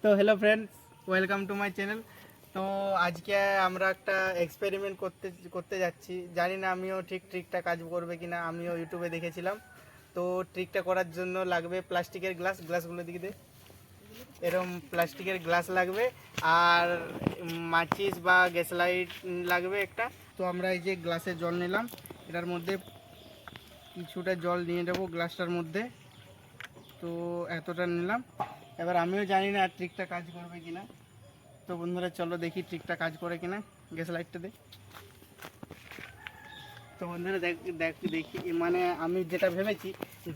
তো hello friends, welcome to my channel. তো আজকে আমরা একটা এক্সপেরিমেন্ট করতে যাচ্ছি। জানি না আমিও ট্রিকটা কাজ করবে কিনা। আমিও ইউটিউবে দেখেছিলাম। তো ট্রিকটা করার জন্য লাগবে প্লাস্টিকের গ্লাসগুলো দিকে দে, এরকম প্লাস্টিকের গ্লাস লাগবে, আর মাচিস বা গ্যাস লাইট লাগবে একটা। তো আমরা এই যে গ্লাসে জল নিলাম, এটার মধ্যে কিছুটা জল নিয়ে দেবো গ্লাসটার মধ্যে। তো এতটা নিলাম। এবার আমিও জানি না ট্রিকটা কাজ করবে কিনা। তো বন্ধুরা চলো দেখি ট্রিকটা কাজ করে কিনা। গ্যাস লাইটটা দে। তো বন্ধুরা দেখি, মানে আমি যেটা ভেবেছি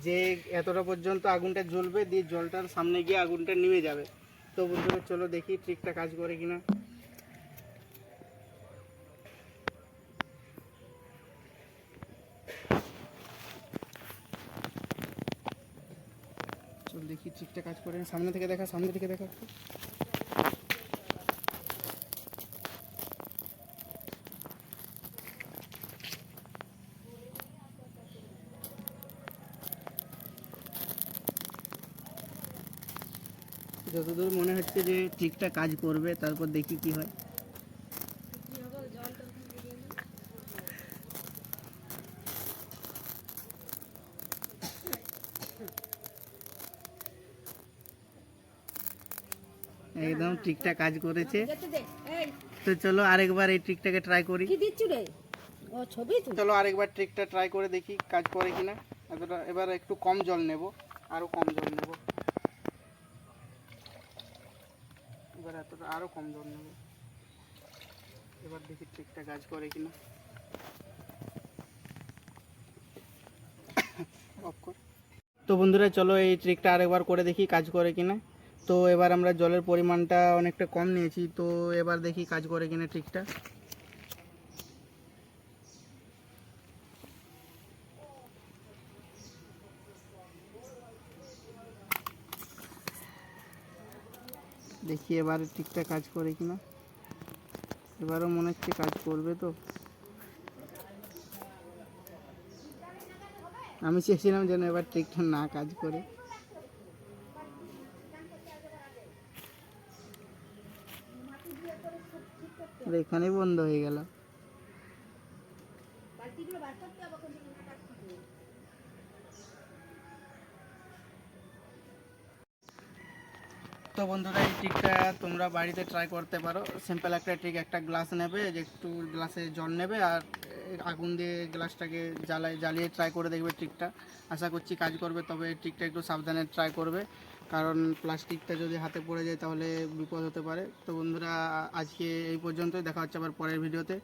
যে এতটা পর্যন্ত আগুনটা জ্বলবে, দিয়ে জলটার সামনে গিয়ে আগুনটা নিভে যাবে। তো বন্ধুরা চলো দেখি ট্রিকটা কাজ করে কিনা। চল দেখি ট্রিকটা কাজ করে। সামনে থেকে দেখা যতদূর মনে হচ্ছে যে ট্রিকটা কাজ করবে, তারপর দেখি কি হয়। একদম ট্রিকটা কাজ করেছে। তো চলো আরেকবার এই ট্রিকটাকে ট্রাই করি। চলো আরেকবার ট্রিকটা ট্রাই করে দেখি কাজ করে কিনা। এবার একটু কম জল নেব, আরো কম জল নেব। এবার এতটা আরো কম জল নেব। এবার দেখি ট্রিকটা কাজ করে কিনা। অফ কর। তো বন্ধুরা চলো এই ট্রিকটা আরেকবার করে দেখি কাজ করে কিনা। তো এবার আমরা জলের পরিমাণটা অনেকটা কম নিয়েছি। তো এবার দেখি কাজ করে কিনা ট্রিকটা। দেখি এবার ট্রিকটা কাজ করে কিনা। এবারও মনে হচ্ছে কাজ করবে। তো আমি চেয়েছিলাম যেন এবার ট্রিকটা না কাজ করে। এখানেই বন্ধ হয়ে গেল। তো বন্ধুরা এই ট্রিকটা তোমরা বাড়িতে ট্রাই করতে পারো। সিম্পল একটা ট্রিক, একটা গ্লাস নেবে, যে একটু গ্লাসে জল নেবে, আর আগুন দিয়ে গ্লাসটাকে জ্বালিয়ে ট্রাই করে দেখবে ট্রিকটা। আশা করছি কাজ করবে। তবে এই ট্রিকটা একটু সাবধানে ট্রাই করবে, কারণ প্লাস্টিকটা যদি হাতে পড়ে যায় তাহলে বিপদ হতে পারে। তো বন্ধুরা আজকে এই পর্যন্তই, দেখা হচ্ছে আবার পরের ভিডিওতে।